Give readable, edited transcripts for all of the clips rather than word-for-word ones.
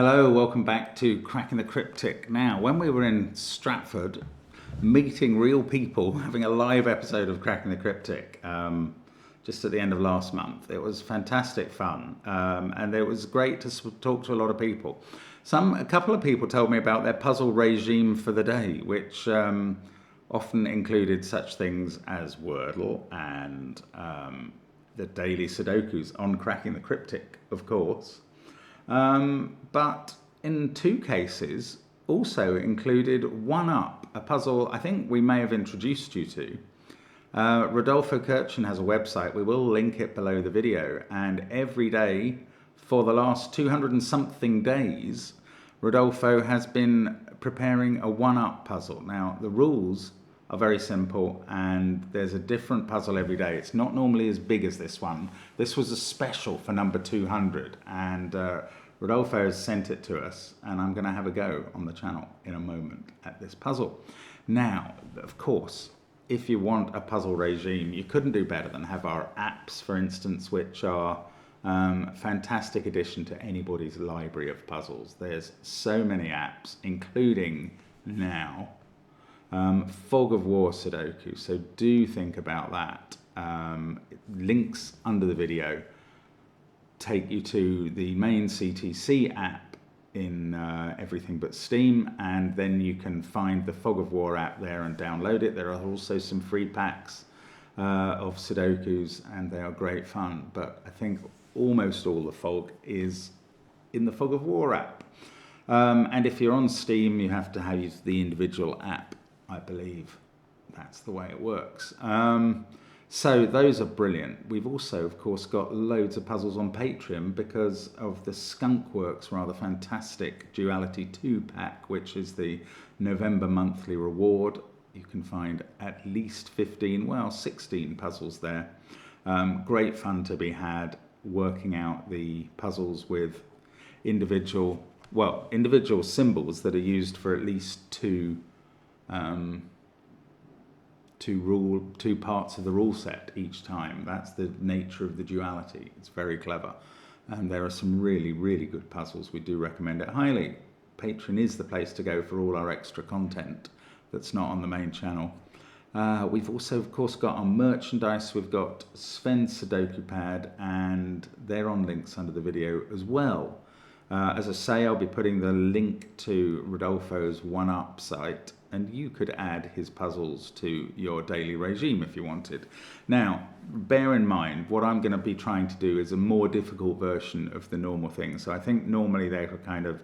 Hello, welcome back to Cracking the Cryptic. Now, when we were in Stratford, meeting real people, having a live episode of Cracking the Cryptic, just at the end of last month, it was fantastic fun, and it was great to talk to a lot of people. A couple of people told me about their puzzle regime for the day, which often included such things as Wordle and the daily Sudokus on Cracking the Cryptic, of course. But in two cases also included One Up, a puzzle I think we may have introduced you to. Rodolfo Kirchen has a website, we will link it below the video, and every day for the last 200 and something days, Rodolfo has been preparing a One Up puzzle. Now the rules are very simple and there's a different puzzle every day. It's not normally as big as this one. This was a special for number 200 and Rodolfo has sent it to us and I'm going to have a go on the channel in a moment at this puzzle. Now, of course, if you want a puzzle regime, you couldn't do better than have our apps, for instance, which are a fantastic addition to anybody's library of puzzles. There's so many apps, including now Fog of War Sudoku, so do think about that. Links under the video take you to the main CTC app in everything but Steam, and then you can find the Fog of War app there and download it. There are also some free packs of Sudokus and they are great fun, but I think almost all the fog is in the Fog of War app. And if you're on Steam, you have to use the individual app, I believe. That's the way it works. So those are brilliant. We've also, of course, got loads of puzzles on Patreon because of the Skunkworks rather fantastic Duality 2 pack, which is the November monthly reward. You can find at least 16 puzzles there. Great fun to be had working out the puzzles with individual symbols that are used for at least two parts of the rule set each time. That's the nature of the duality. It's very clever. And there are some really, really good puzzles. We do recommend it highly. Patreon is the place to go for all our extra content that's not on the main channel. We've also, of course, got our merchandise. We've got SVEN'S SUDOKU PAD, and they're on links under the video as well. As I say, I'll be putting the link to Rodolfo's One Up site, and you could add his puzzles to your daily regime if you wanted. Now, bear in mind, what I'm going to be trying to do is a more difficult version of the normal thing. So I think normally they're a kind of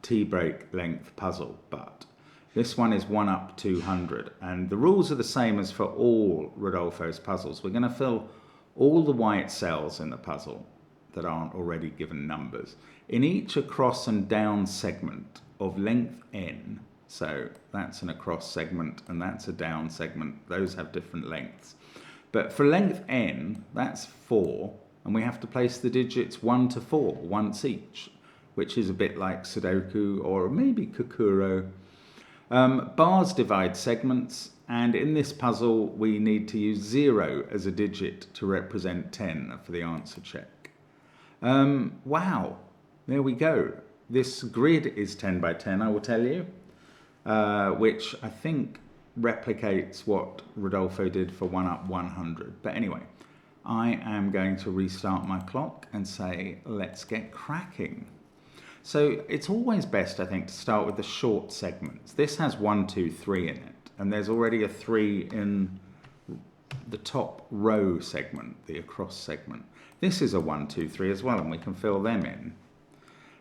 tea break length puzzle, but this one is 1 up 200, and the rules are the same as for all Rodolfo's puzzles. We're going to fill all the white cells in the puzzle that aren't already given numbers in each across and down segment of length n. So that's an across segment and that's a down segment. Those have different lengths. But for length n, that's 4, and we have to place the digits 1 to 4 once each, which is a bit like Sudoku or maybe Kokoro. Bars divide segments, and in this puzzle we need to use 0 as a digit to represent 10 for the answer check. Wow, there we go. This grid is 10 by 10, I will tell you. Which I think replicates what Rodolfo did for 1 up 100. But anyway, I am going to restart my clock and say, let's get cracking. So it's always best, I think, to start with the short segments. This has 1, 2, 3 in it, and there's already a 3 in the top row segment, the across segment. This is a 1, 2, 3 as well, and we can fill them in.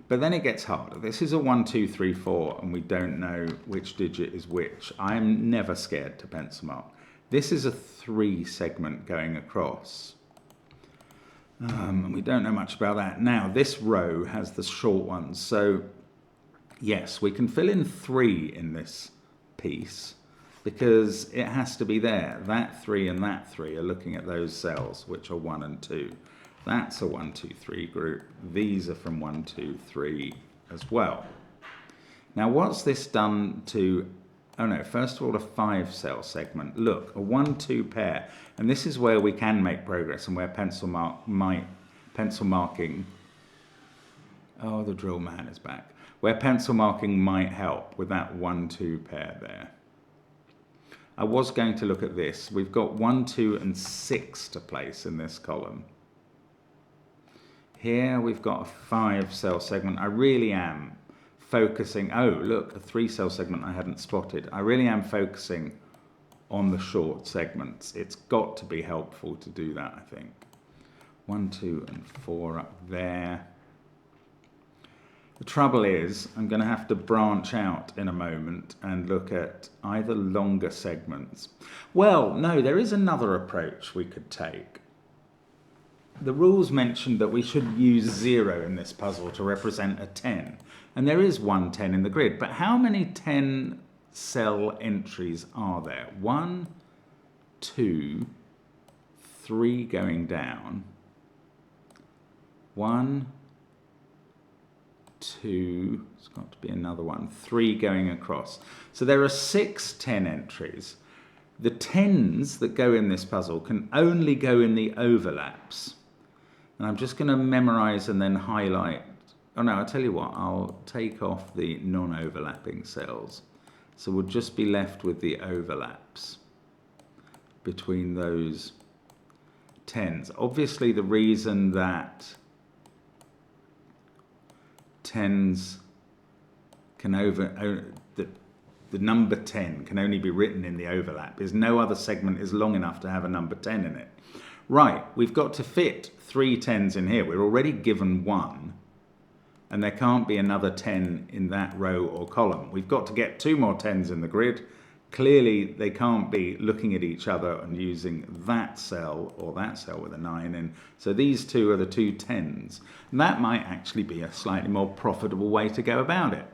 But then it gets harder. This is a 1, 2, 3, 4, and we don't know which digit is which. I'm never scared to pencil mark. This is a 3 segment going across. And we don't know much about that. Now, this row has the short ones. So, yes, we can fill in 3 in this piece because it has to be there. That 3 and that 3 are looking at those cells, which are 1 and 2. That's a 1, 2, 3 group. These are from 1, 2, 3 as well. Now, what's this done to, oh no, first of all, a 5 cell segment. Look, a 1, 2 pair. And this is where we can make progress and where pencil marking Oh, the drill man is back. Where pencil marking might help with that 1-2 pair there. I was going to look at this. We've got 1, 2, and 6 to place in this column. Here we've got a 5-cell segment. I really am focusing. Oh, look, a 3-cell segment I hadn't spotted. I really am focusing on the short segments. It's got to be helpful to do that, I think. 1, 2, and 4 up there. The trouble is, I'm going to have to branch out in a moment and look at either longer segments. Well, no, there is another approach we could take. The rules mentioned that we should use 0 in this puzzle to represent a 10. And there is one 10 in the grid, but how many 10 cell entries are there? 1, 2, 3 going down. 1, 2, it's got to be another one, 3 going across. So there are 6 10 entries. The 10s that go in this puzzle can only go in the overlaps. And I'm just going to memorize and then highlight. Oh no, I'll tell you what, I'll take off the non-overlapping cells. So we'll just be left with the overlaps between those 10s. Obviously the reason that 10s can the number 10 can only be written in the overlap is no other segment is long enough to have a number 10 in it. Right, we've got to fit 3 10s in here. We're already given 1, and there can't be another 10 in that row or column. We've got to get 2 more 10s in the grid. Clearly, they can't be looking at each other and using that cell or that cell with a 9 in. So these 2 are the 2 10s. And that might actually be a slightly more profitable way to go about it.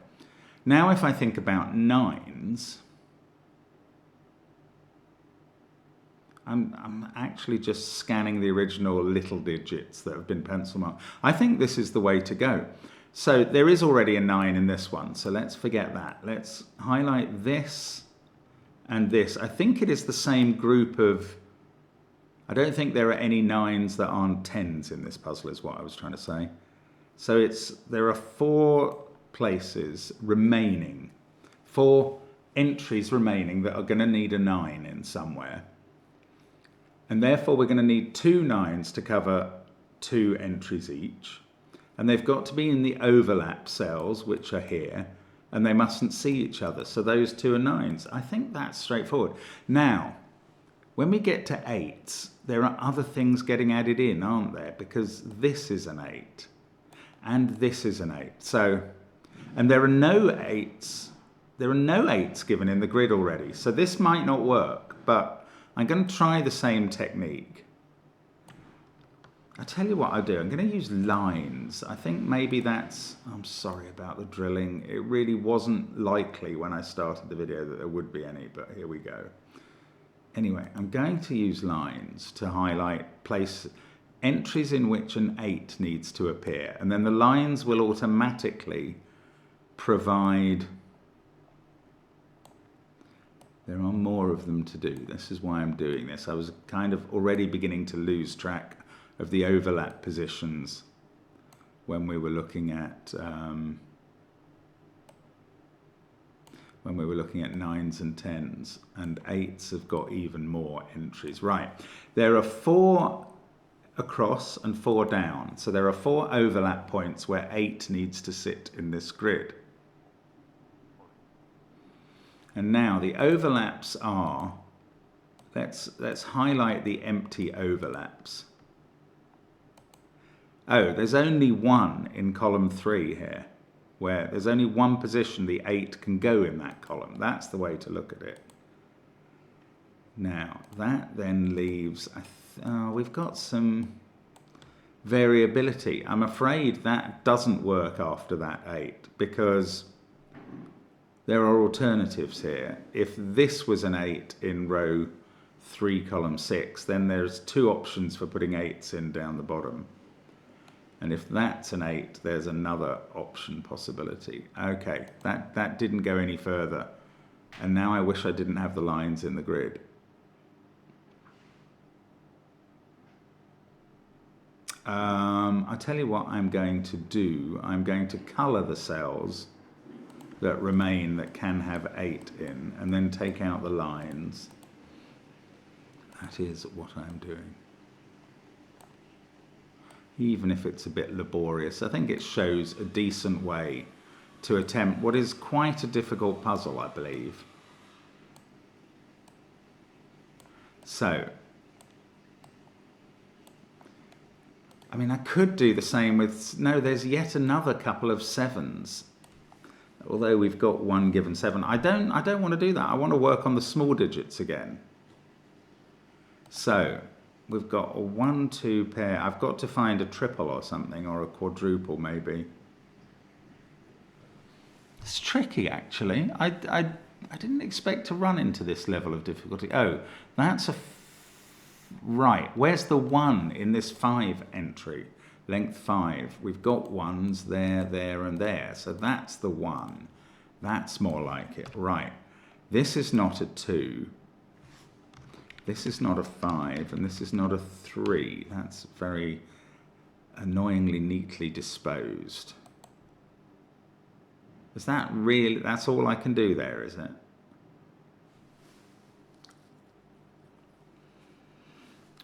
Now, if I think about 9s, I'm actually just scanning the original little digits that have been pencil marked. I think this is the way to go. So there is already a 9 in this one, so let's forget that. Let's highlight this and this. I think it is the same group of, I don't think there are any 9s that aren't 10s in this puzzle is what I was trying to say. So there are 4 places remaining, 4 entries remaining that are going to need a 9 in somewhere. And therefore we're going to need 2 9s to cover 2 entries each. And they've got to be in the overlap cells, which are here, and they mustn't see each other. So those 2 are 9s. I think that's straightforward. Now, when we get to 8s, there are other things getting added in, aren't there? Because this is an 8, and this is an 8. So, and there are no 8s. There are no 8s given in the grid already. So this might not work, but I'm going to try the same technique. I'll tell you what I'll do. I'm going to use lines. I think maybe that's... I'm sorry about the drilling. It really wasn't likely when I started the video that there would be any, but here we go. Anyway, I'm going to use lines to highlight entries in which an 8 needs to appear. And then the lines will automatically provide... There are more of them to do. This is why I'm doing this. I was kind of already beginning to lose track of the overlap positions when we were looking at 9s and 10s, and 8s have got even more entries. Right, there are 4 across and 4 down. So there are 4 overlap points where 8 needs to sit in this grid. And now the overlaps are, let's highlight the empty overlaps. Oh, there's only 1 in column 3 here, where there's only 1 position the 8 can go in that column. That's the way to look at it. Now, that then leaves, we've got some variability. I'm afraid that doesn't work after that 8, because there are alternatives here. If this was an 8 in row 3, column 6, then there's 2 options for putting 8s in down the bottom. And if that's an 8, there's another option possibility. Okay, that didn't go any further. And now I wish I didn't have the lines in the grid. I'll tell you what I'm going to do. I'm going to colour the cells that remain that can have 8 in, and then take out the lines. That is what I'm doing. Even if it's a bit laborious, I think it shows a decent way to attempt what is quite a difficult puzzle, I believe. So, I mean, I could do the same with, no, there's yet another couple of 7s. Although we've got one given 7. I don't want to do that. I want to work on the small digits again. So, we've got a 1, 2 pair. I've got to find a triple or something, or a quadruple maybe. It's tricky, actually. I didn't expect to run into this level of difficulty. Oh, that's a... Right, where's the 1 in this 5 entry? Length 5. We've got 1s there, there, and there. So that's the 1. That's more like it. Right. This is not a 2. This is not a 5. And this is not a 3. That's very annoyingly neatly disposed. Is that really... That's all I can do there, is it?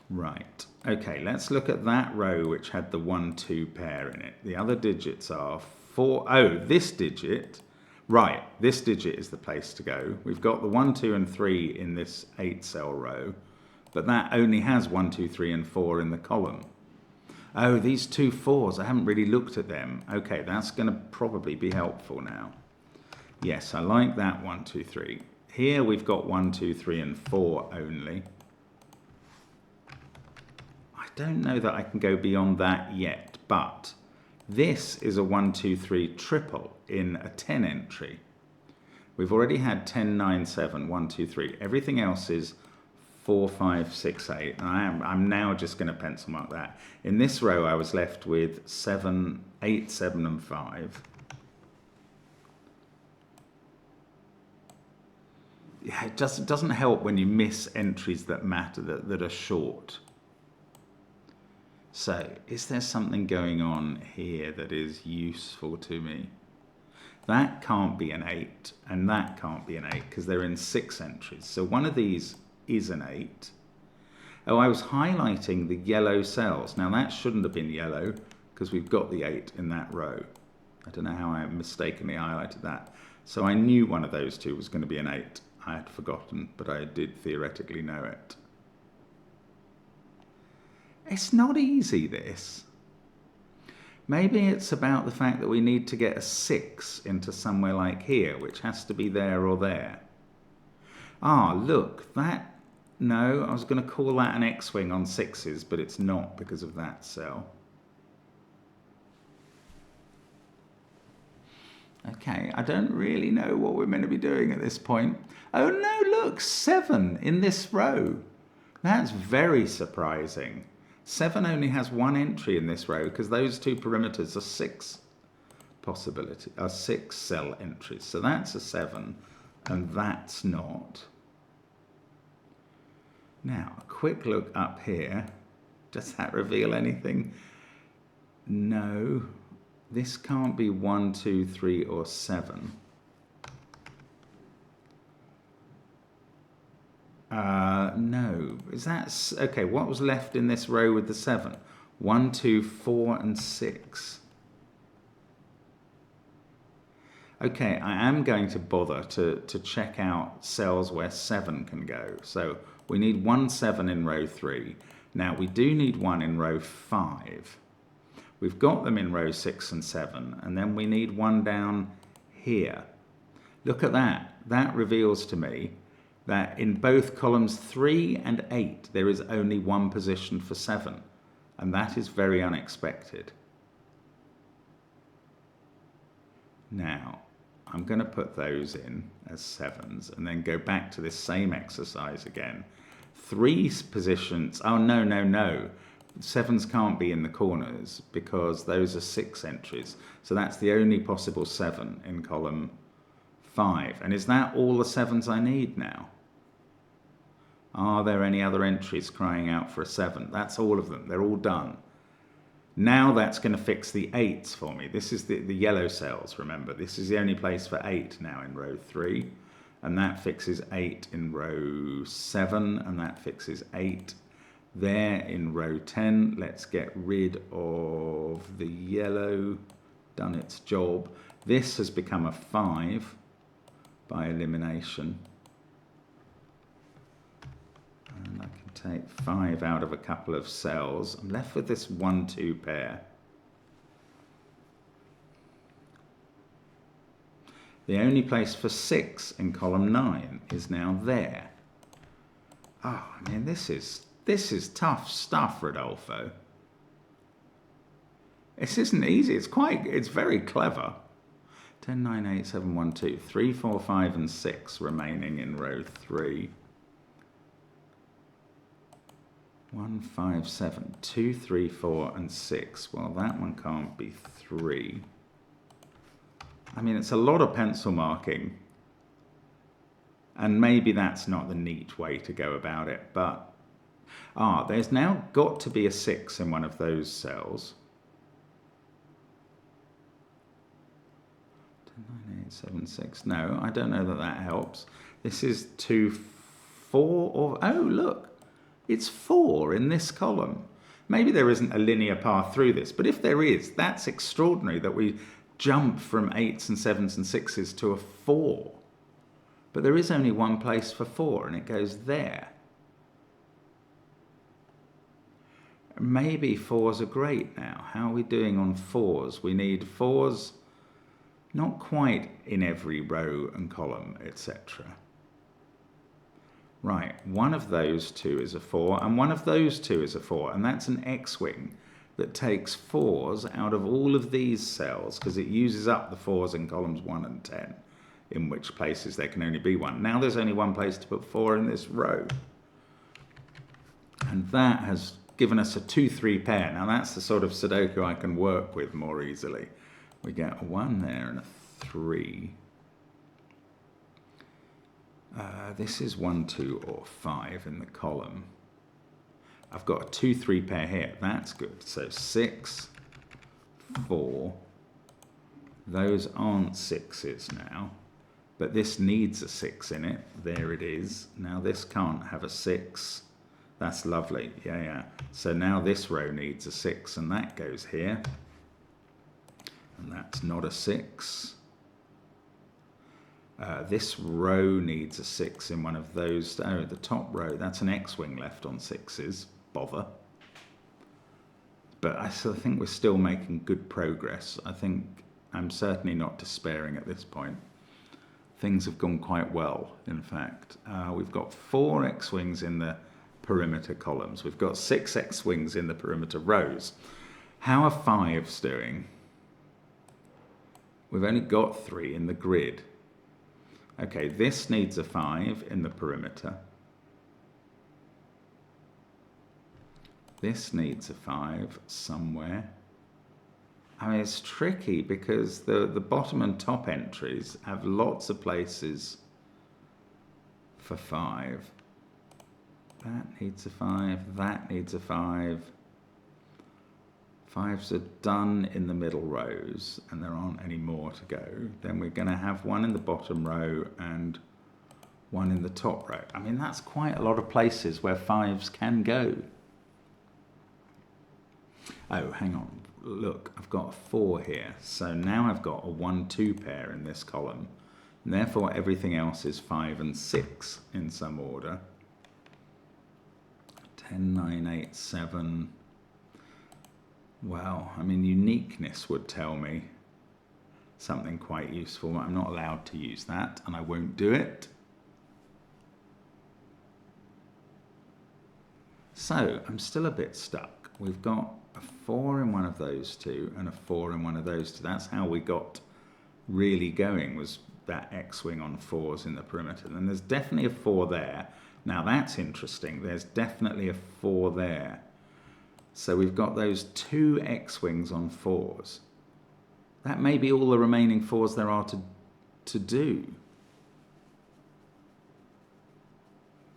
Right. Okay, let's look at that row which had the 1, 2 pair in it. The other digits are 4. Oh, this digit. Right, this digit is the place to go. We've got the 1, 2, and 3 in this 8-cell row, but that only has 1, 2, 3, and 4 in the column. Oh, these 2 4s, I haven't really looked at them. Okay, that's going to probably be helpful now. Yes, I like that 1, 2, 3. Here we've got 1, 2, 3, and 4 only. I don't know that I can go beyond that yet, but this is a 1, 2, 3 triple in a 10 entry. We've already had 10, 9, 7, 1, 2, 3. Everything else is 4, 5, 6, 8. And I'm now just going to pencil mark that. In this row, I was left with 7, 8, 7, and 5. Yeah, it doesn't help when you miss entries that matter, that are short. So, is there something going on here that is useful to me? That can't be an 8, and that can't be an 8, because they're in 6 entries. So one of these is an 8. Oh, I was highlighting the yellow cells. Now that shouldn't have been yellow, because we've got the 8 in that row. I don't know how I mistakenly highlighted that. So I knew one of those two was going to be an 8. I had forgotten, but I did theoretically know it. It's not easy, this. Maybe it's about the fact that we need to get a 6 into somewhere like here, which has to be there or there. Ah, look, that... No, I was going to call that an X-wing on 6s, but it's not because of that cell. Okay, I don't really know what we're meant to be doing at this point. Oh no, look, 7 in this row. That's very surprising. 7 only has 1 entry in this row because those 2 perimeters are 6 possibility, are 6 cell entries. So that's a 7 and that's not. Now, a quick look up here. Does that reveal anything? No. This can't be 1, 2, 3, or 7. No. Is that... Okay, what was left in this row with the 7? 1, 2, 4, and 6. Okay, I am going to bother to check out cells where 7 can go. So we need 1 7 in row 3. Now, we do need 1 in row 5. We've got them in row 6 and 7, and then we need 1 down here. Look at that. That reveals to me that in both columns 3 and 8, there is only 1 position for 7, and that is very unexpected. Now, I'm going to put those in as 7s, and then go back to this same exercise again. 3 positions, oh no, no, no. 7s can't be in the corners because those are 6 entries. So that's the only possible 7 in column 5. And is that all the 7s I need now? Are there any other entries crying out for a 7? That's all of them. They're all done. Now that's going to fix the 8s for me. This is the yellow cells, remember. This is the only place for 8 now in row 3. And that fixes 8 in row 7. And that fixes 8 there in row 10. Let's get rid of the yellow. Done its job. This has become a 5 by elimination. And I can take 5 out of a couple of cells. I'm left with this 1-2 pair. The only place for 6 in column 9 is now there. Oh, I mean, this is tough stuff, Rodolfo. This isn't easy. It's very clever. 10, 9, 8, 7, 1, 2, 3, 4, 5, and 6 remaining in row 3. 1, 5, 7, 2, 3, 4, and 6. Well, that one can't be 3. I mean, it's a lot of pencil marking. And maybe that's not the neat way to go about it, but there's now got to be a 6 in one of those cells. 10, 9, 8, 7, 6. No, I don't know that that helps. This is 2, 4, or... Oh, look. It's 4 in this column. Maybe there isn't a linear path through this, but if there is, that's extraordinary that we jump from 8s and 7s and 6s to a 4. But there is only one place for 4, and it goes there. Maybe 4s are great now. How are we doing on 4s? We need 4s not quite in every row and column, etc. Right, one of those two is a 4, and one of those two is a 4, and that's an X-wing that takes 4s out of all of these cells, because it uses up the 4s in columns 1 and 10, in which places there can only be 1. Now there's only one place to put 4 in this row. And that has given us a 2-3 pair. Now that's the sort of Sudoku I can work with more easily. We get a 1 there and a 3. This is 1, 2, or 5 in the column. I've got a 2-3 pair here. That's good. So 6, 4. Those aren't 6s now, but this needs a 6 in it. There it is. Now this can't have a 6. That's lovely. Yeah. So now this row needs a 6, and that goes here. And that's not a 6. This row needs a 6 in one of those. Oh, the top row, that's an X-wing left on 6s. Bother. But I think we're still making good progress. I think I'm certainly not despairing at this point. Things have gone quite well, in fact. We've got 4 X-wings in the perimeter columns. We've got 6 X-wings in the perimeter rows. How are 5s doing? We've only got 3 in the grid. Okay, this needs a 5 in the perimeter. This needs a 5 somewhere. I mean, it's tricky because the bottom and top entries have lots of places for 5. That needs a 5, that needs a 5. 5s are done in the middle rows, and there aren't any more to go. Then we're going to have 1 in the bottom row and 1 in the top row. I mean, that's quite a lot of places where 5s can go. Oh, hang on. Look, I've got a 4 here. So now I've got a 1-2 pair in this column. And therefore, everything else is 5 and 6 in some order. 10, 9, 8, 7... Well, I mean, uniqueness would tell me something quite useful. I'm not allowed to use that, and I won't do it. So, I'm still a bit stuck. We've got a 4 in one of those two and a 4 in one of those two. That's how we got really going, was that X-wing on 4s in the perimeter. And there's definitely a 4 there. Now, that's interesting. There's definitely a 4 there. So we've got those 2 X-wings on 4s. That may be all the remaining 4s there are to do.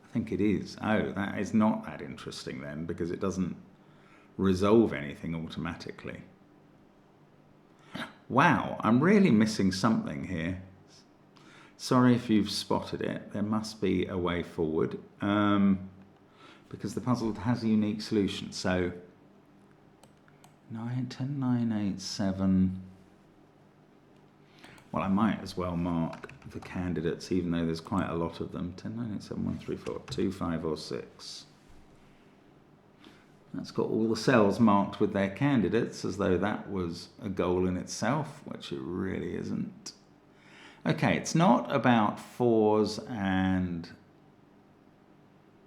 I think it is. Oh, that is not that interesting then, because it doesn't resolve anything automatically. Wow, I'm really missing something here. Sorry if you've spotted it. There must be a way forward, because the puzzle has a unique solution. So 10, 9, 8, 7. Well, I might as well mark the candidates, even though there's quite a lot of them. 10, 9, 8, 7, 1, 3, 4, 2, 5 or 6. That's got all the cells marked with their candidates, as though that was a goal in itself, which it really isn't. Okay, it's not about 4s and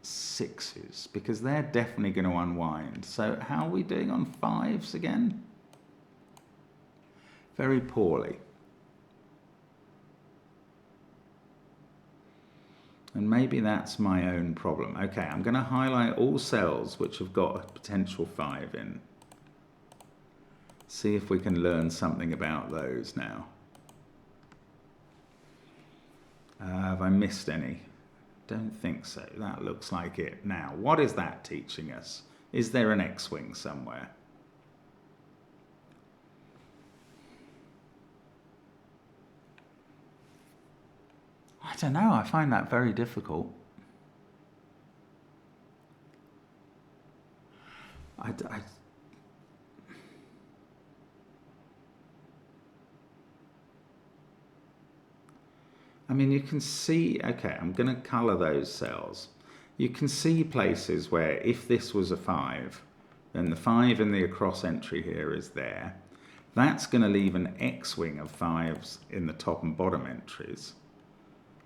6s, because they're definitely going to unwind. So how are we doing on 5s again? Very poorly. And maybe that's my own problem. Okay, I'm going to highlight all cells which have got a potential 5 in. See if we can learn something about those now. Have I missed any? Don't think so. That looks like it. Now, what is that teaching us? Is there an X-wing somewhere? I don't know. I find that very difficult. I mean, you can see, okay, I'm going to colour those cells. You can see places where if this was a 5, then the 5 in the across entry here is there. That's going to leave an X-wing of 5s in the top and bottom entries.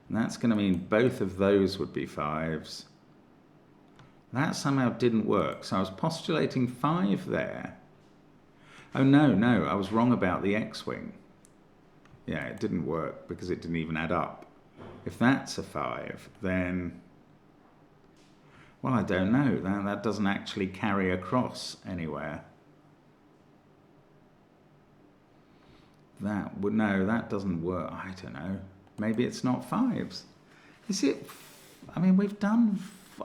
And that's going to mean both of those would be 5s. That somehow didn't work. So I was postulating 5 there. Oh, no, I was wrong about the X-wing. Yeah, it didn't work because it didn't even add up. If that's a 5, then, well, I don't know. That doesn't actually carry across anywhere. No, that doesn't work. I don't know. Maybe it's not 5s. Is it? I mean,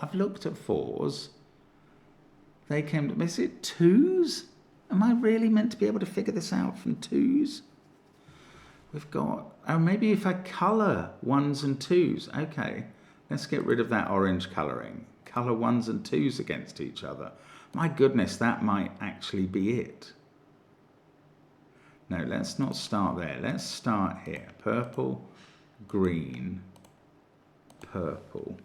I've looked at 4s. They came to, is it 2s? Am I really meant to be able to figure this out from 2s? We've got, oh, maybe if I colour 1s and 2s. Okay, let's get rid of that orange colouring. Colour 1s and 2s against each other. My goodness, that might actually be it. No, let's not start there. Let's start here. Purple, green, purple.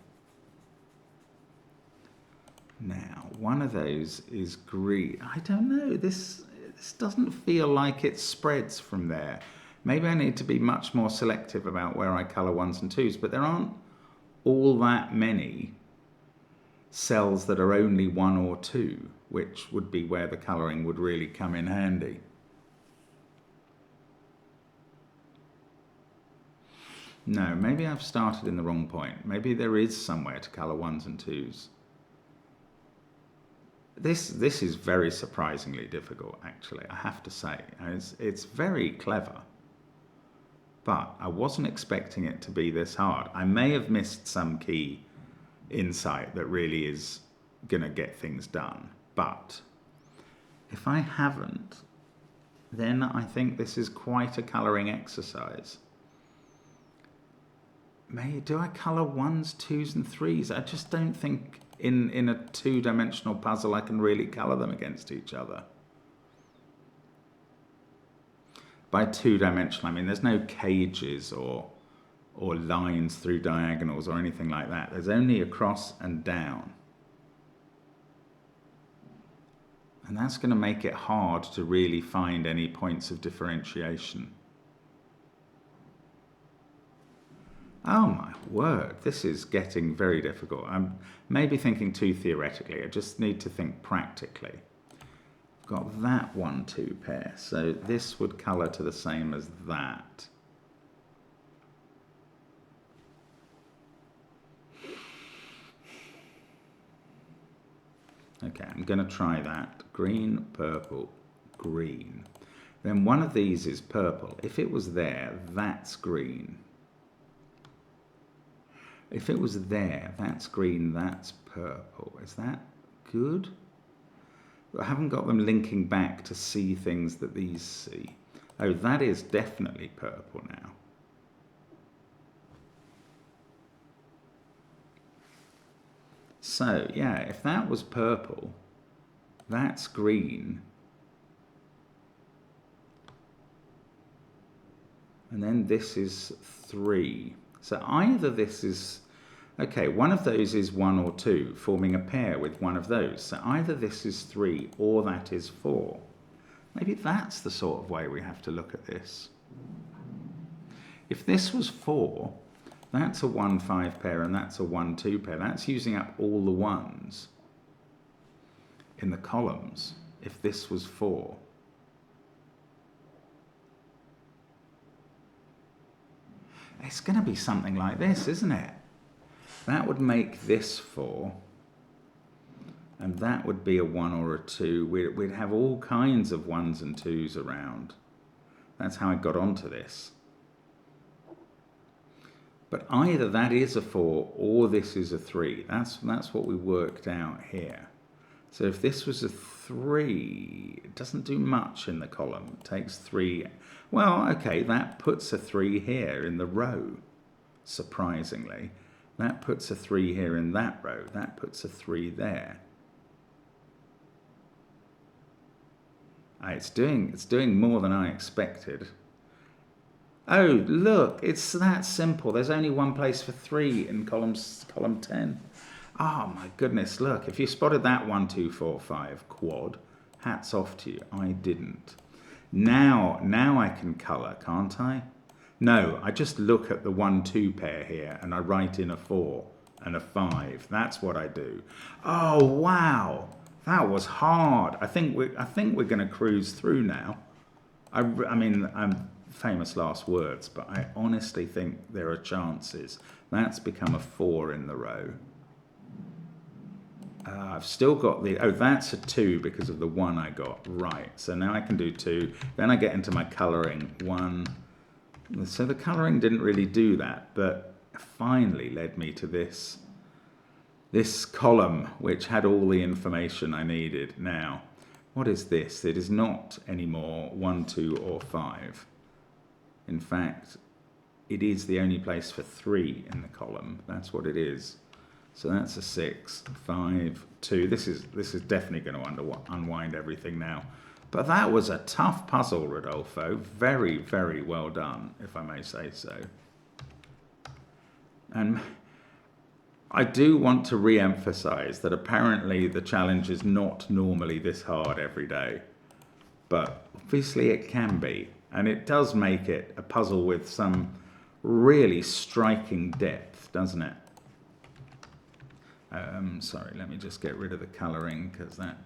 Now, one of those is green. I don't know. This doesn't feel like it spreads from there. Maybe I need to be much more selective about where I colour 1s and 2s, but there aren't all that many cells that are only 1 or 2, which would be where the colouring would really come in handy. No, maybe I've started in the wrong point. Maybe there is somewhere to colour 1s and 2s. This is very surprisingly difficult, actually, I have to say. It's very clever. But I wasn't expecting it to be this hard. I may have missed some key insight that really is going to get things done. But if I haven't, then I think this is quite a colouring exercise. Do I colour 1s, 2s and 3s? I just don't think in a two-dimensional puzzle I can really colour them against each other. By two-dimensional, I mean there's no cages or lines through diagonals or anything like that. There's only across and down. And that's going to make it hard to really find any points of differentiation. Oh my word, this is getting very difficult. I'm maybe thinking too theoretically. I just need to think practically. Got that 1-2 pair, so this would colour to the same as that. Okay, I'm going to try that. Green, purple, green. Then one of these is purple. If it was there, that's green. If it was there, that's green, that's purple. Is that good? I haven't got them linking back to see things that these see. Oh, that is definitely purple now. So, yeah, if that was purple, that's green. And then this is 3. So either this is, okay, one of those is 1 or 2, forming a pair with one of those. So either this is 3 or that is 4. Maybe that's the sort of way we have to look at this. If this was 4, that's a 1-5 pair and that's a 1-2 pair. That's using up all the 1s in the columns. If this was 4. It's going to be something like this, isn't it? That would make this 4. And that would be a 1 or a 2. We'd have all kinds of 1s and 2s around. That's how I got onto this. But either that is a 4 or this is a 3. That's what we worked out here. So if this was a 3, it doesn't do much in the column. It takes 3. Well, okay, that puts a 3 here in the row, surprisingly. That puts a 3 here in that row. That puts a 3 there. It's doing more than I expected. Oh, look, it's that simple. There's only one place for 3 in column 10. Oh my goodness, look, if you spotted that 1, 2, 4, 5 quad, hats off to you. I didn't. Now I can colour, can't I? No, I just look at the 1, 2 pair here and I write in a 4 and a 5. That's what I do. Oh, wow. That was hard. I think we're going to cruise through now. I mean, I'm famous last words, but I honestly think there are chances. That's become a 4 in the row. I've still got the, oh, that's a 2 because of the 1 I got. Right, so now I can do 2. Then I get into my colouring. 1. So the colouring didn't really do that, but finally led me to this column, which had all the information I needed. Now, what is this? It is not anymore 1, 2, or 5. In fact, it is the only place for 3 in the column. That's what it is. So that's a 6, 5, 2. This is definitely going to unwind everything now. But that was a tough puzzle, Rodolfo. Very, very well done, if I may say so. And I do want to re-emphasize that apparently the challenge is not normally this hard every day. But obviously it can be. And it does make it a puzzle with some really striking depth, doesn't it? Sorry, let me just get rid of the colouring because that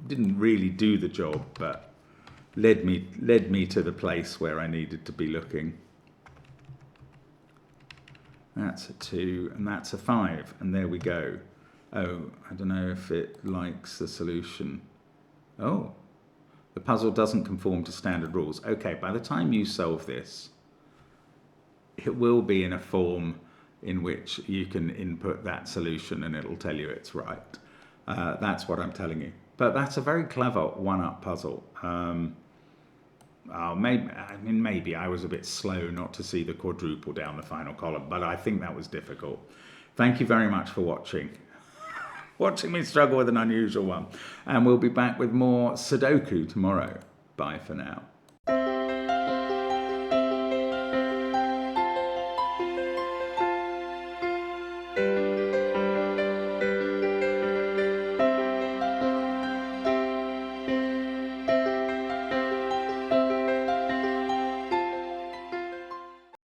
didn't really do the job, but led me to the place where I needed to be looking. That's a 2 and that's a 5, and there we go. Oh, I don't know if it likes the solution. Oh, the puzzle doesn't conform to standard rules. Okay, by the time you solve this, it will be in a form in which you can input that solution and it'll tell you it's right. That's what I'm telling you. But that's a very clever one-up puzzle. Maybe I was a bit slow not to see the quadruple down the final column, but I think that was difficult. Thank you very much for watching. Watching me struggle with an unusual one. And we'll be back with more Sudoku tomorrow. Bye for now.